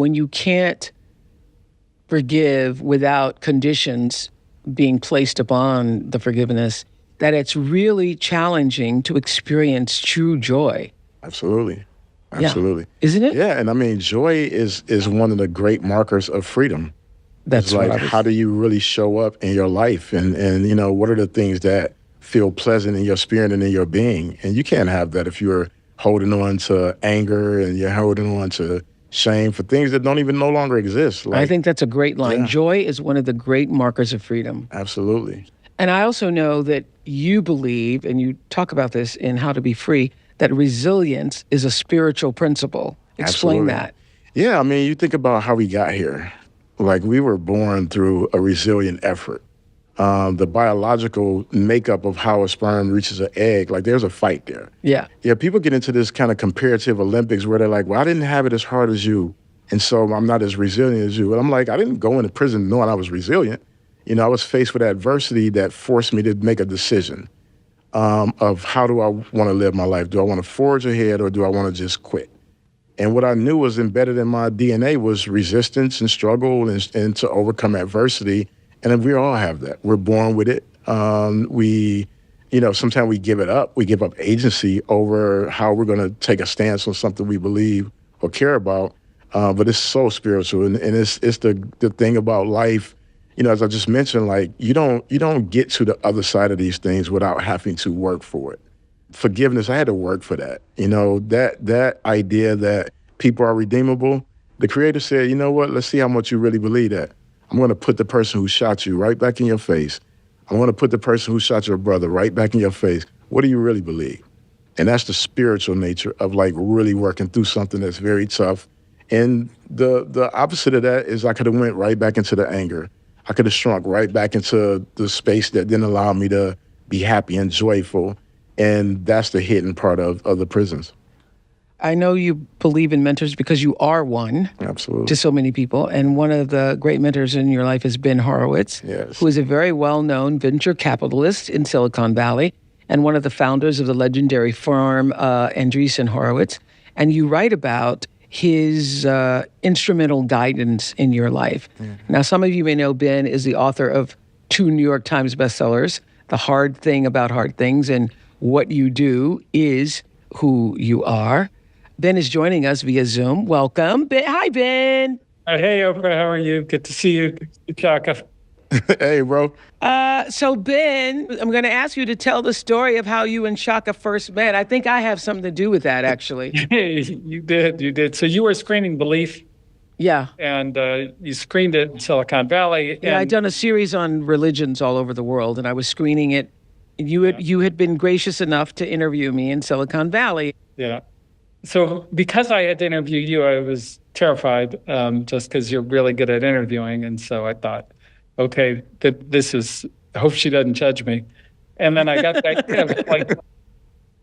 when you can't forgive without conditions being placed upon the forgiveness, that it's really challenging to experience true joy. Absolutely. Yeah. Absolutely. Isn't it? Yeah, and I mean, joy is one of the great markers of freedom. That's It's like, what I how was. do you really show up in your life? And you know, what are the things that feel pleasant in your spirit and in your being? And you can't have that if you're holding on to anger and you're holding on to shame for things that don't even no longer exist. I Like, think that's a great line. yeah, Joy is one of the great markers of freedom. absolutely. And I also know that you believe, and you talk about this in How to Be Free, that resilience is a spiritual principle. Explain Absolutely. that. Yeah, I mean, you think about how we got here. Like, we were born through a resilient effort. The biological makeup of how a sperm reaches an egg, like there's a fight there. Yeah. Yeah, people get into this kind of comparative Olympics where they're like, well, I didn't have it as hard as you, and so I'm not as resilient as you. And I'm like, I didn't go into prison knowing I was resilient. You know, I was faced with adversity that forced me to make a decision of how do I want to live my life? Do I want to forge ahead or do I want to just quit? And what I knew was embedded in my DNA was resistance and struggle and to overcome adversity. And we all have that. We're born with it. You know, sometimes we give it up. We give up agency over how we're going to take a stance on something we believe or care about. But it's so spiritual. And it's the thing about life, you know, as I just mentioned, like you don't get to the other side of these things without having to work for it. Forgiveness, I had to work for that. You know, that idea that people are redeemable, the creator said, you know what, let's see how much you really believe that. I'm going to put the person who shot you right back in your face. I'm going to put the person who shot your brother right back in your face. What do you really believe? And that's the spiritual nature of like really working through something that's very tough. And the opposite of that is I could have went right back into the anger. I could have shrunk right back into the space that didn't allow me to be happy and joyful. And that's the hidden part of the prisons. I know you believe in mentors because you are one Absolutely. to so many people. And one of the great mentors in your life is Ben Horowitz, Yes. who is a very well-known venture capitalist in Silicon Valley and one of the founders of the legendary firm Andreessen Horowitz. And you write about his instrumental guidance in your life. Mm-hmm. Now, some of you may know Ben is the author of 2 New York Times bestsellers, The Hard Thing About Hard Things and What You Do Is Who You Are. Ben is joining us via Zoom. Welcome. Ben. Hi, Ben. Hey, Oprah. How are you? Good to see you, Shaka. Hey, bro. So, Ben, I'm going to ask you to tell the story of how you and Shaka first met. I think I have something to do with that, actually. Hey, you did. So you were screening Belief. Yeah. And you screened it in Silicon Valley. Yeah, I'd done a series on religions all over the world, and I was screening it. You had been gracious enough to interview me in Silicon Valley. Yeah. So because I had to interview you, I was terrified just because you're really good at interviewing. And so I thought, okay, I hope she doesn't judge me. And then I got that kind of like,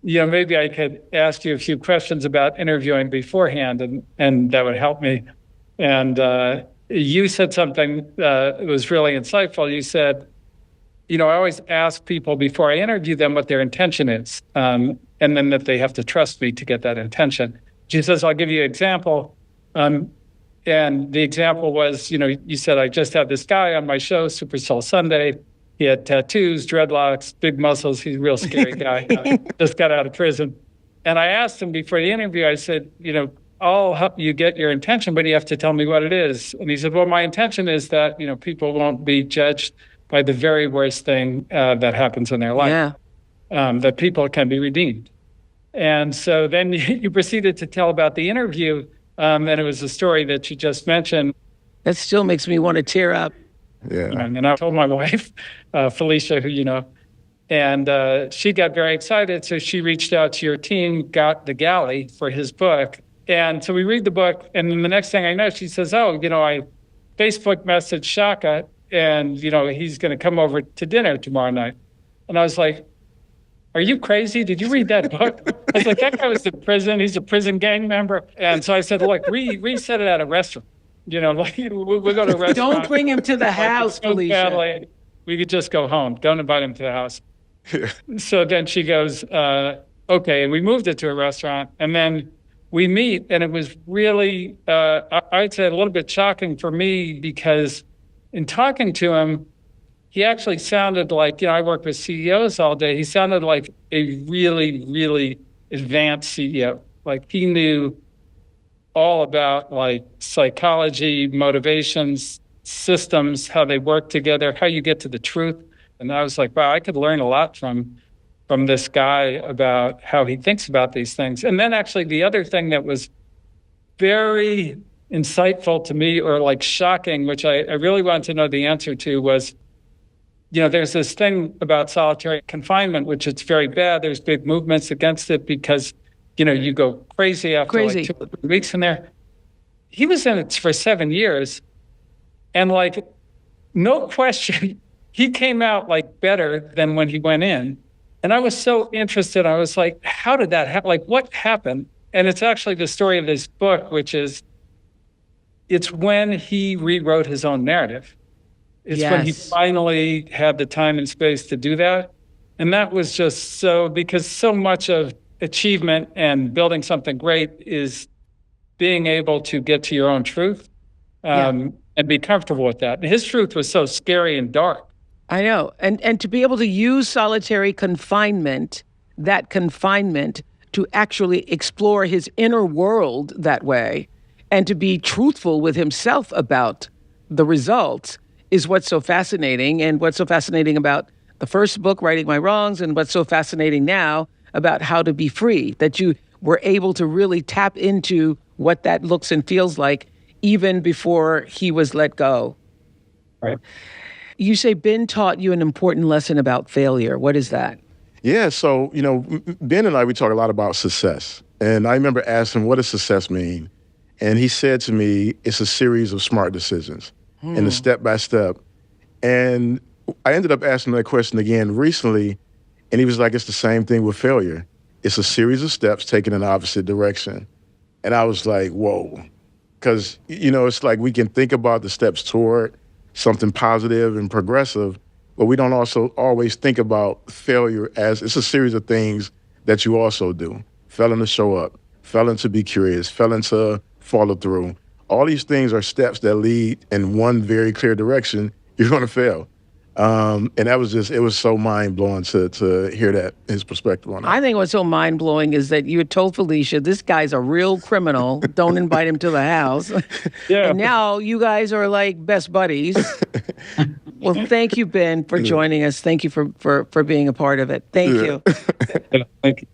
maybe I could ask you a few questions about interviewing beforehand and that would help me. And you said something that was really insightful. You said, I always ask people before I interview them what their intention is, and then that they have to trust me to get that intention. She says, I'll give you an example. And the example was, you said, I just had this guy on my show, Super Soul Sunday. He had tattoos, dreadlocks, big muscles. He's a real scary guy. Just got out of prison. And I asked him before the interview, I said, I'll help you get your intention, but you have to tell me what it is. And he said, well, my intention is that, people won't be judged by the very worst thing that happens in their life, that people can be redeemed. And so then you proceeded to tell about the interview, and it was a story that you just mentioned. That still makes me want to tear up. Yeah. And I told my wife, Felicia, who you know, and she got very excited. So she reached out to your team, got the galley for his book. And so we read the book, and then the next thing I know, she says, I Facebook messaged Shaka, and, he's going to come over to dinner tomorrow night. And I was like, are you crazy? Did you read that book? I was like, that guy was in prison. He's a prison gang member. And so I said, look, we set it at a restaurant. We'll go to a restaurant. Don't bring him to the house, Felicia. Family. We could just go home. Don't invite him to the house. So then she goes, okay. And we moved it to a restaurant. And then we meet, and it was really, I'd say, a little bit shocking for me, because in talking to him, he actually sounded like, I work with CEOs all day. He sounded like a really, really advanced CEO. Like, he knew all about like psychology, motivations, systems, how they work together, how you get to the truth. And I was like, wow, I could learn a lot from this guy about how he thinks about these things. And then actually the other thing that was very insightful to me, or like shocking, which I really wanted to know the answer to, was, there's this thing about solitary confinement, which is very bad. There's big movements against it because, you go crazy after like 2 or 3 weeks in there. He was in it for 7 years, and like, no question, he came out like better than when he went in. And I was so interested. I was like, how did that happen? Like, what happened? And it's actually the story of this book, which is, it's when he rewrote his own narrative. It's when he finally had the time and space to do that. And that was just so, because so much of achievement and building something great is being able to get to your own truth, and be comfortable with that. And his truth was so scary and dark. I know. And to be able to use solitary confinement, that confinement, to actually explore his inner world that way, and to be truthful with himself about the results, is what's so fascinating. And what's so fascinating about the first book, Righting My Wrongs, and what's so fascinating now about How to Be Free, that you were able to really tap into what that looks and feels like even before he was let go. Right. You say Ben taught you an important lesson about failure. What is that? Yeah, so, Ben and I, we talk a lot about success. And I remember asking, what does success mean? And he said to me, it's a series of smart decisions and a step-by-step. And I ended up asking that question again recently, and he was like, it's the same thing with failure. It's a series of steps taken in the opposite direction. And I was like, whoa. Because, it's like we can think about the steps toward something positive and progressive, but we don't also always think about failure as it's a series of things that you also do. Failing to show up, failing to be curious, failing to follow through. All these things are steps that lead in one very clear direction. You're going to fail. And that was it was so mind-blowing to hear that, his perspective on that. I think what's so mind-blowing is that you had told Felicia, this guy's a real criminal. Don't invite him to the house. Yeah. And now you guys are like best buddies. Well, thank you, Ben, for joining us. Thank you for being a part of it. Thank you. Thank you.